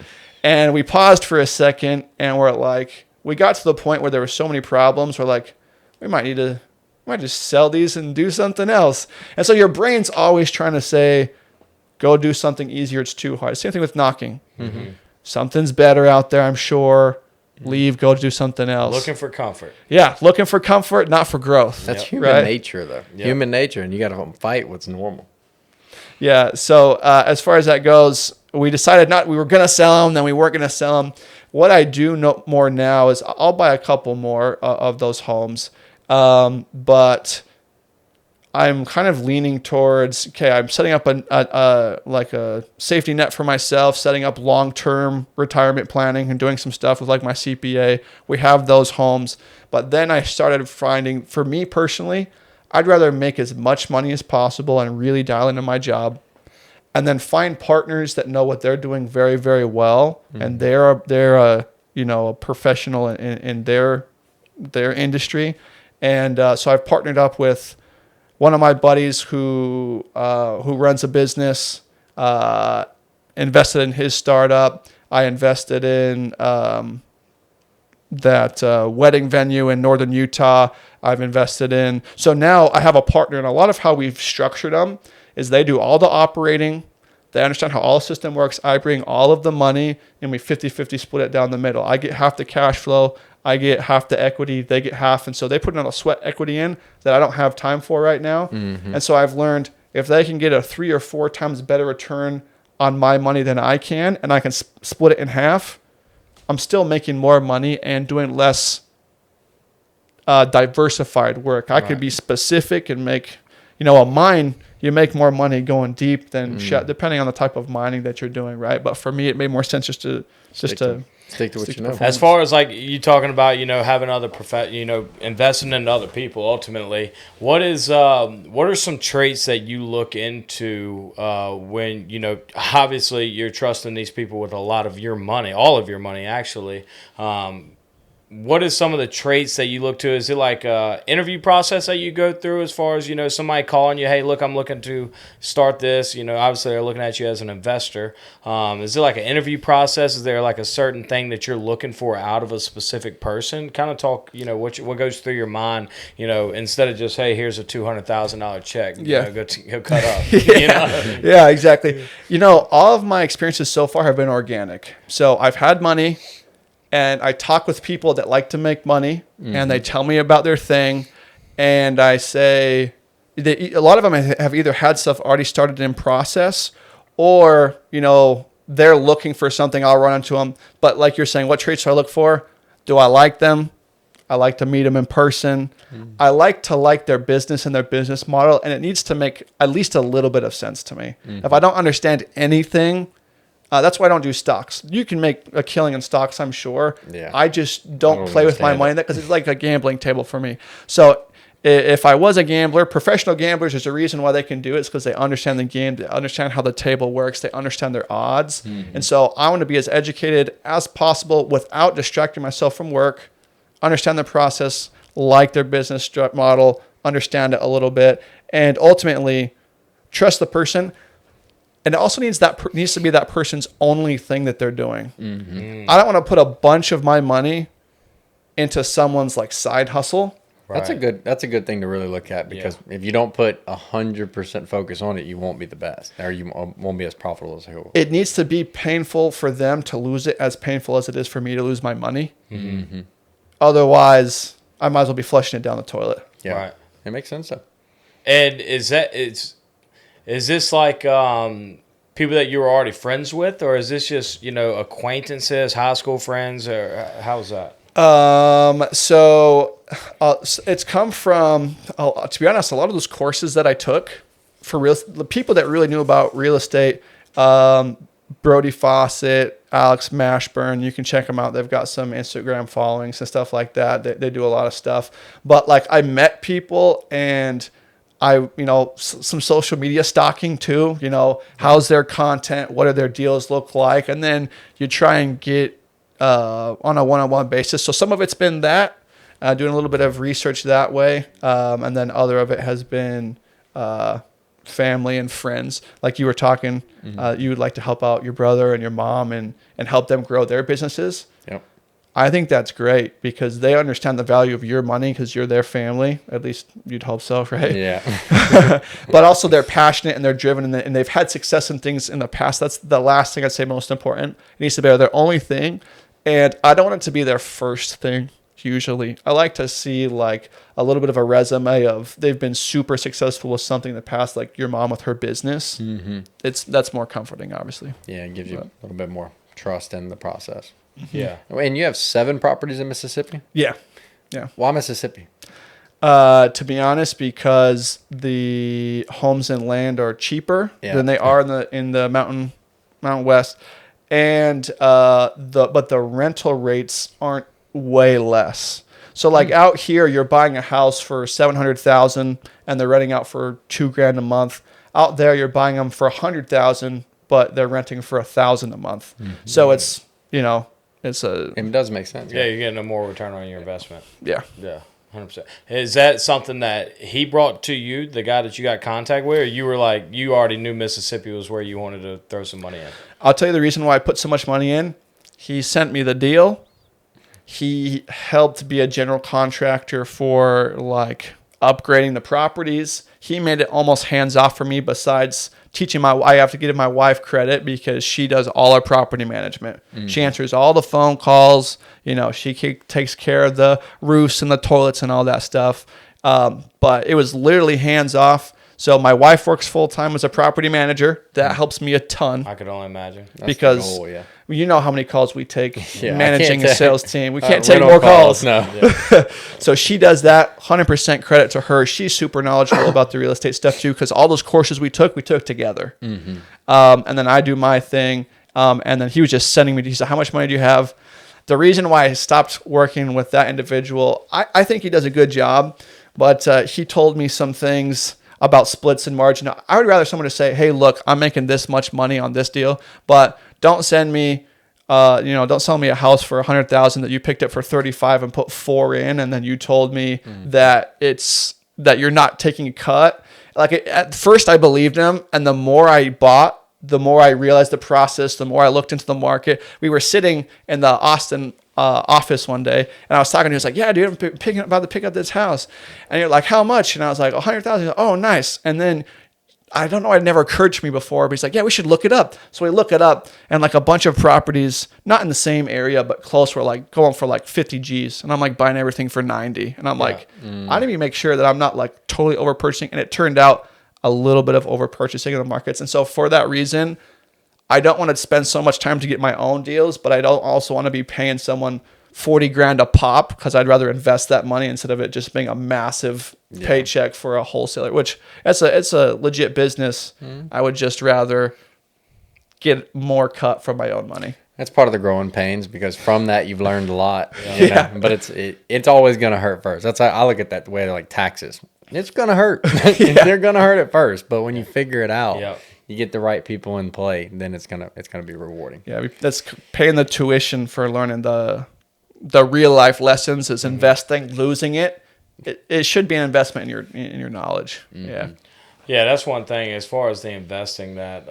And we paused for a second, and we're like, we got to the point where there were so many problems. We're like, we might just sell these and do something else. And so your brain's always trying to say, go do something easier. It's too hard. Same thing with knocking. Something's better out there, I'm sure. Leave, go do something else. Looking for comfort. Yeah, looking for comfort, not for growth. That's human nature, though. Human nature, and you got to fight what's normal. Yeah, so as far as that goes, we decided we were going to sell them, then we weren't going to sell them. What I do know more now is I'll buy a couple more of those homes, but I'm kind of leaning towards, okay, I'm setting up a safety net for myself, setting up long-term retirement planning and doing some stuff with like my CPA. We have those homes. But then I started finding, for me personally, I'd rather make as much money as possible and really dial into my job, and then find partners that know what they're doing very, very well. And they're a professional in their industry. And so I've partnered up with one of my buddies who runs a business, invested in his startup. I invested in that wedding venue in northern Utah. I've invested in. So now I have a partner, and a lot of how we've structured them is they do all the operating. They understand how all the system works. I bring all of the money, and we 50-50 split it down the middle. I get half the cash flow. I get half the equity, they get half. And so they put in a sweat equity in that I don't have time for right now. And so I've learned if they can get a 3 or 4 times better return on my money than I can, and I can split it in half, I'm still making more money and doing less diversified work. I could be specific and make, a mine, you make more money going deep than depending on the type of mining that you're doing, right? But for me, it made more sense just to stick to what you know. As far as like you talking about, having other investing in other people. Ultimately, what are some traits that you look into when obviously you're trusting these people with a lot of your money, all of your money actually. What is some of the traits that you look to? Is it like a interview process that you go through as far as, somebody calling you, hey, look, I'm looking to start this, obviously they're looking at you as an investor. Is it like an interview process? Is there like a certain thing that you're looking for out of a specific person? Kind of talk, what goes through your mind, instead of just, hey, here's a $200,000 check, go cut up. Yeah, exactly. All of my experiences so far have been organic. So I've had money, and I talk with people that like to make money, and they tell me about their thing. And I say, a lot of them have either had stuff already started in process, or, they're looking for something. I'll run into them. But like you're saying, what traits do I look for? Do I like them? I like to meet them in person. I like to like their business and their business model, and it needs to make at least a little bit of sense to me. If I don't understand anything, That's why I don't do stocks. You can make a killing in stocks, I'm sure. Yeah. I just don't play with my understand money in that because it's like a gambling table for me. So if I was a gambler, professional gamblers, there's a reason why they can do it. It's because they understand the game, they understand how the table works, they understand their odds. Mm-hmm. And so I want to be as educated as possible without distracting myself from work, understand the process, like their business model, understand it a little bit, and ultimately trust the person. And it also needs to be that person's only thing that they're doing. Mm-hmm. I don't want to put a bunch of my money into someone's like side hustle. That's a good thing to really look at, because if you don't put 100% focus on it, you won't be the best, or you won't be as profitable as who. It needs to be painful for them to lose it, as painful as it is for me to lose my money. Mm-hmm. Otherwise, I might as well be flushing it down the toilet. Yeah, Right. It makes sense though. And is this like people that you were already friends with, or is this just, acquaintances, high school friends, or how's that? So it's come from, to be honest, a lot of those courses that I took for the people that really knew about real estate, Brody Fawcett, Alex Mashburn, you can check them out. They've got some Instagram followings and stuff like that. They do a lot of stuff, but like I met people and some social media stalking too, how's their content? What do their deals look like? And then you try and get, on a one-on-one basis. So some of it's been that, doing a little bit of research that way. And then other of it has been family and friends. Like you were talking, you would like to help out your brother and your mom and help them grow their businesses. Yep. I think that's great because they understand the value of your money because you're their family. At least you'd hope so, right? Yeah. But also they're passionate and they're driven and they've had success in things in the past. That's the last thing I'd say most important. It needs to be their only thing. And I don't want it to be their first thing, usually. I like to see like a little bit of a resume of they've been super successful with something in the past, like your mom with her business. Mm-hmm. That's more comforting, obviously. Yeah, it gives you a little bit more trust in the process. Yeah. And you have 7 properties in Mississippi? Yeah. Why Mississippi? To be honest, because the homes and land are cheaper than they are in the Mountain West. And but the rental rates aren't way less. So like out here, you're buying a house for $700,000 and they're renting out for $2,000 a month. Out there, you're buying them for $100,000, but they're renting for $1,000 a month. Mm-hmm. So it's it does make sense. Yeah, you're getting a more return on your investment. Yeah. 100%. Is that something that he brought to you, the guy that you got contact with, or you were like, you already knew Mississippi was where you wanted to throw some money in? I'll tell you the reason why I put so much money in. He sent me the deal. He helped be a general contractor for like upgrading the properties. He made it almost hands off for me, besides teaching I have to give my wife credit because she does all our property management. Mm-hmm. She answers all the phone calls. She takes care of the roofs and the toilets and all that stuff. But it was literally hands off. So my wife works full time as a property manager. That helps me a ton. I could only imagine. Because you know how many calls we take managing a sales team. We can't take more calls. No. So she does that. 100% credit to her. She's super knowledgeable about the real estate stuff too, because all those courses we took together. Mm-hmm. And then I do my thing. And then he was just sending me. He said, "How much money do you have?" The reason why I stopped working with that individual, I think he does a good job, but he told me some things about splits and margin. I would rather someone to say, "Hey, look, I'm making this much money on this deal, but don't send me, don't sell me a house for $100,000 that you picked up for $35 and put $4 in, and then you told me that you're not taking a cut." Like at first, I believed him, and the more I bought, the more I realized the process, the more I looked into the market. We were sitting in the Austin office one day, and I was talking to him. He was like, "Yeah, dude, I'm about to pick up this house." And you're like, "How much?" And I was like, $100,000. Like, "Oh, nice." And then I don't know, it never occurred to me before, but he's like, "Yeah, we should look it up." So we look it up, and like a bunch of properties, not in the same area, but close, were like going for like 50 G's. And I'm like buying everything for 90. And I'm like, I need to make sure that I'm not like totally over purchasing. And it turned out a little bit of over purchasing in the markets. And so for that reason, I don't want to spend so much time to get my own deals, but I don't also want to be paying someone $40,000 a pop, because I'd rather invest that money instead of it just being a massive paycheck for a wholesaler, which it's a legit business. I would just rather get more cut from my own money. That's part of the growing pains, because from that you've learned a lot. You know? But it's always gonna hurt first. That's how I look at that way, like taxes. It's gonna hurt. They're gonna hurt at first, but when you figure it out, you get the right people in play, then it's gonna be rewarding. Yeah, that's paying the tuition for learning the real life lessons is investing. Losing it should be an investment in your knowledge. Yeah, that's one thing as far as the investing that.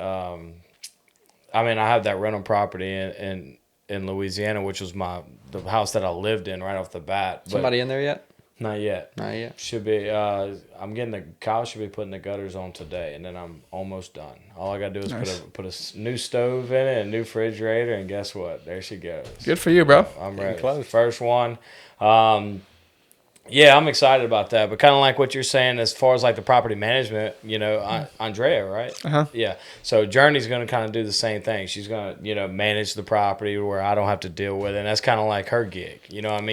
I mean, I have that rental property in Louisiana, which was the house that I lived in right off the bat. Somebody in there yet? Not yet. Not yet. Should be. Kyle should be putting the gutters on today, and then I'm almost done. All I gotta do is put a new stove in it, a new refrigerator, and guess what? There she goes. Good for you, bro. I'm ready. Close. First one. Yeah, I'm excited about that. But kind of like what you're saying as far as like the property management, Andrea, right? Uh-huh. Yeah. So Journey's going to kind of do the same thing. She's going to, manage the property where I don't have to deal with it. And that's kind of like her gig.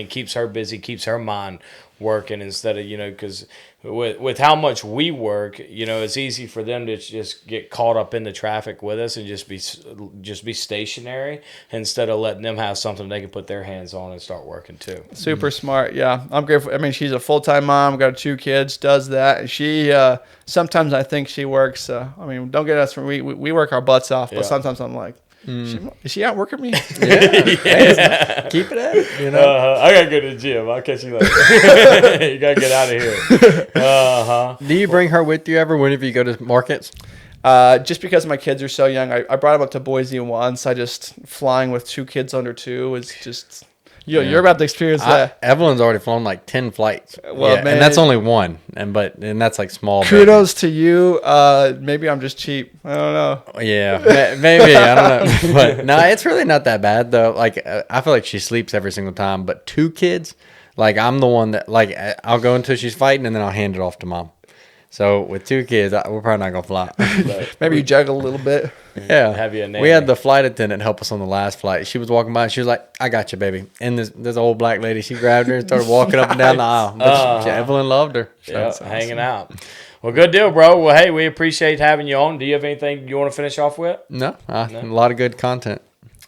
Keeps her busy, keeps her mind working instead of, because with how much we work, it's easy for them to just get caught up in the traffic with us and just be stationary instead of letting them have something they can put their hands on and start working too. Super smart. Yeah, I'm grateful. I mean, she's a full-time mom, got 2 kids, does that. And she sometimes I think she works. Don't get us from we work our butts off, but sometimes I'm like, is she out working me? Yeah. Keep it at it. I gotta go to the gym. I'll catch you later. You gotta get out of here. Do you bring her with you ever whenever you go to markets? Just because my kids are so young, I brought them up to Boise once. Flying with 2 kids under 2 is just. You're about to experience that. Evelyn's already flown like 10 flights. Well, man, and that's only one, and that's like small. Kudos to you. Maybe I'm just cheap. I don't know. Yeah, maybe I don't know. But no, it's really not that bad though. Like I feel like she sleeps every single time. But 2 kids, like I'm the one that like I'll go until she's fighting, and then I'll hand it off to mom. So with 2 kids, we're probably not gonna fly. Maybe you juggle a little bit. Yeah, have you a name? We had the flight attendant help us on the last flight. She was walking by, and she was like, "I got you, baby." And this old black lady, she grabbed her and started walking up and down the aisle. But Evelyn loved her. So hanging out. Well, good deal, bro. Well, hey, we appreciate having you on. Do you have anything you want to finish off with? No, a lot of good content.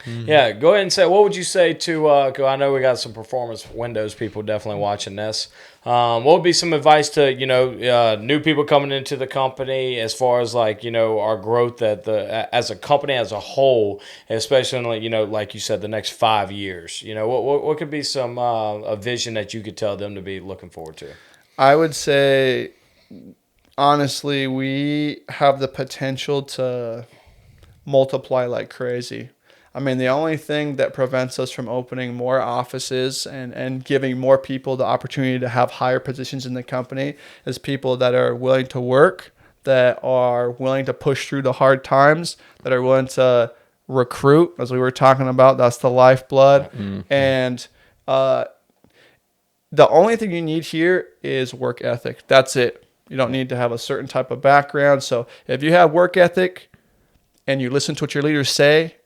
Mm-hmm. Yeah, go ahead and say, what would you say to, I know we got some performance windows people definitely watching this. What would be some advice to, new people coming into the company as far as like, our growth as a company as a whole, especially, like you said, the next 5 years, what could be some, a vision that you could tell them to be looking forward to? I would say, honestly, we have the potential to multiply like crazy. I mean, the only thing that prevents us from opening more offices and giving more people the opportunity to have higher positions in the company is people that are willing to work, that are willing to push through the hard times, that are willing to recruit, as we were talking about. That's the lifeblood. Mm-hmm. And the only thing you need here is work ethic. That's it. You don't need to have a certain type of background. So if you have work ethic and you listen to what your leaders say,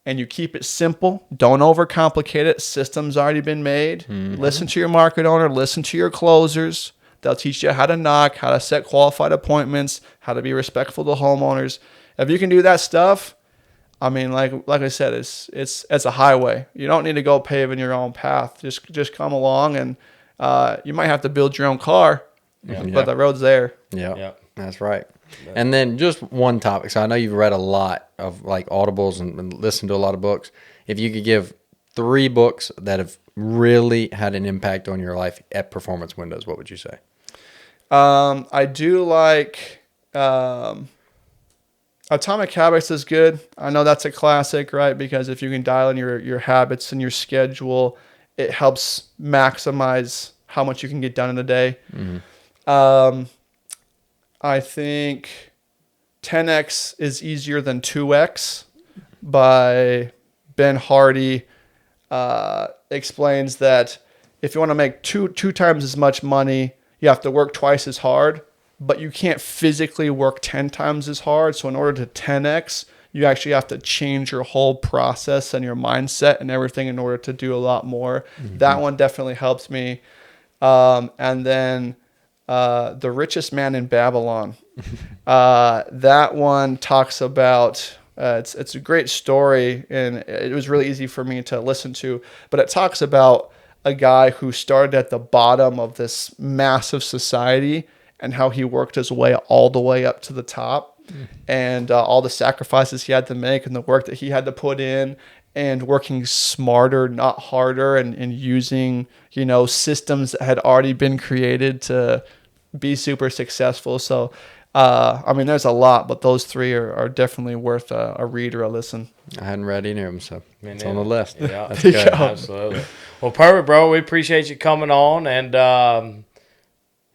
and you keep it simple, don't overcomplicate it. System's already been made. Mm-hmm. Listen to your market owner. Listen to your closers. They'll teach you how to knock, how to set qualified appointments, how to be respectful to homeowners. If you can do that stuff, I mean, like I said, it's a highway. You don't need to go paving your own path. Just come along, and you might have to build your own car, but the road's there. Yeah, that's right. And then just one topic. So I know you've read a lot of like audibles and listened to a lot of books. If you could give 3 books that have really had an impact on your life at Performance Windows, what would you say? I do like Atomic Habits is good. I know that's a classic, right? Because if you can dial in your habits and your schedule, it helps maximize how much you can get done in a day. Mm-hmm. I think 10X is easier than 2X by Ben Hardy. Explains that if you want to make two times as much money, you have to work twice as hard, but you can't physically work 10 times as hard. So in order to 10X, you actually have to change your whole process and your mindset and everything in order to do a lot more. Mm-hmm. That one definitely helps me. And then The Richest Man in Babylon. That one talks about It's a great story, and it was really easy for me to listen to. But it talks about a guy who started at the bottom of this massive society and how he worked his way all the way up to the top, and all the sacrifices he had to make and the work that he had to put in, and working smarter, not harder, and using, systems that had already been created to be super successful. So, there's a lot, but those three are definitely worth a read or a listen. I hadn't read any of them, so it's on the neither. list. Yeah, That's good. absolutely. Well, perfect, bro. We appreciate you coming on. And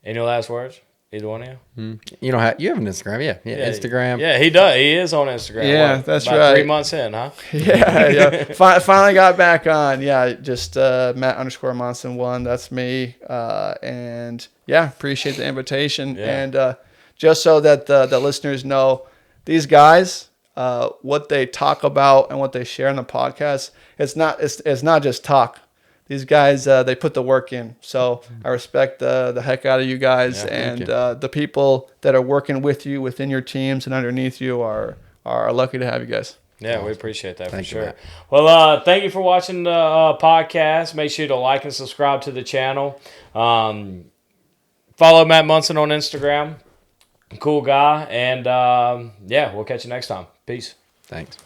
any last words? Either one of you? You have an Instagram, yeah, Instagram. Yeah, he does. He is on Instagram. Yeah, that's about right. 3 months in, huh? Yeah. Finally got back on. Yeah, just Matt_Monson 1. That's me. And yeah, appreciate the invitation. Yeah. And just so that the listeners know, these guys, what they talk about and what they share in the podcast, it's not just talk. These guys, they put the work in. So I respect the heck out of you guys, and the people that are working with you within your teams and underneath you are lucky to have you guys. Yeah, we appreciate that for sure. Matt. Well, thank you for watching the podcast. Make sure to like and subscribe to the channel. Follow Matt Monson on Instagram. Cool guy. And, we'll catch you next time. Peace. Thanks.